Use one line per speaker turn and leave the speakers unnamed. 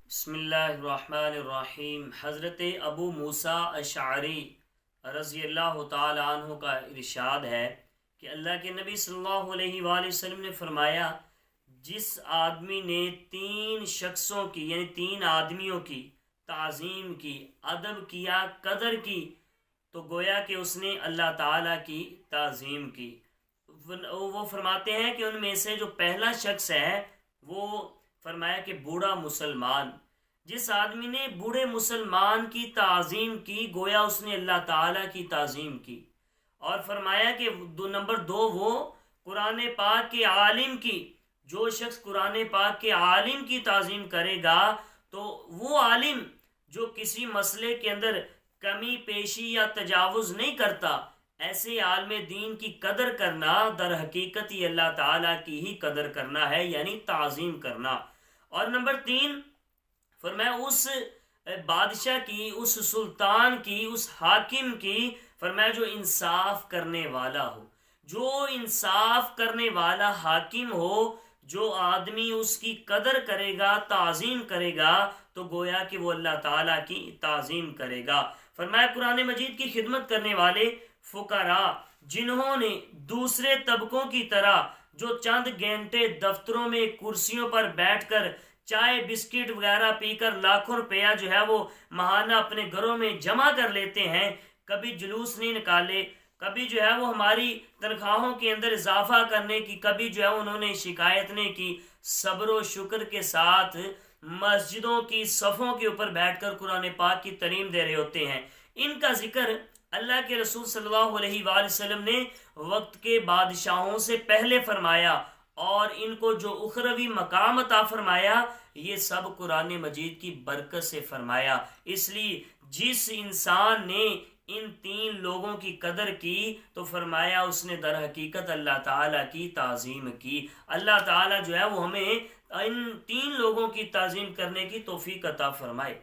بسم اللہ الرحمن الرحیم۔ حضرت ابو موسیٰ اشعری رضی اللہ تعالی عنہ کا ارشاد ہے کہ اللہ کے نبی صلی اللہ علیہ وآلہ وسلم نے فرمایا، جس آدمی نے تین شخصوں کی یعنی تین آدمیوں کی تعظیم کی، ادب کیا، قدر کی، تو گویا کہ اس نے اللہ تعالیٰ کی تعظیم کی۔ وہ فرماتے ہیں کہ ان میں سے جو پہلا شخص ہے وہ فرمایا کہ بوڑھا مسلمان، جس آدمی نے بوڑھے مسلمان کی تعظیم کی گویا اس نے اللہ تعالیٰ کی تعظیم کی۔ اور فرمایا کہ نمبر دو، وہ قرآن پاک کے عالم کی، جو شخص قرآن پاک کے عالم کی تعظیم کرے گا تو وہ عالم جو کسی مسئلے کے اندر کمی پیشی یا تجاوز نہیں کرتا، ایسے عالم دین کی قدر کرنا در حقیقت ہی اللہ تعالیٰ کی ہی قدر کرنا ہے، یعنی تعظیم کرنا۔ اور نمبر تین فرمایا اس بادشاہ کی، اس سلطان کی، اس حاکم کی، فرمایا جو انصاف کرنے والا ہو، جو انصاف کرنے والا حاکم ہو، جو آدمی اس کی قدر کرے گا، تعظیم کرے گا، تو گویا کہ وہ اللہ تعالیٰ کی تعظیم کرے گا۔ فرمایا قرآن مجید کی خدمت کرنے والے فقراء، جنہوں نے دوسرے طبقوں کی طرح جو چند گھنٹے دفتروں میں کرسیوں پر بیٹھ کر چائے بسکٹ وغیرہ پی کر لاکھوں روپیہ جو ہے وہ ماہانہ اپنے گھروں میں جمع کر لیتے ہیں، کبھی جلوس نہیں نکالے، کبھی جو ہے وہ ہماری تنخواہوں کے اندر اضافہ کرنے کی کبھی جو ہے انہوں نے شکایت نہیں کی، صبر و شکر کے ساتھ مسجدوں کی صفوں کے اوپر بیٹھ کر قرآن پاک کی تعلیم دے رہے ہوتے ہیں۔ ان کا ذکر اللہ کے رسول صلی اللہ علیہ وآلہ وسلم نے وقت کے بادشاہوں سے پہلے فرمایا، اور ان کو جو اخروی مقام عطا فرمایا یہ سب قرآن مجید کی برکت سے فرمایا۔ اس لیے جس انسان نے ان تین لوگوں کی قدر کی تو فرمایا اس نے در حقیقت اللہ تعالیٰ کی تعظیم کی۔ اللہ تعالیٰ جو ہے وہ ہمیں ان تین لوگوں کی تعظیم کرنے کی توفیق عطا فرمائے۔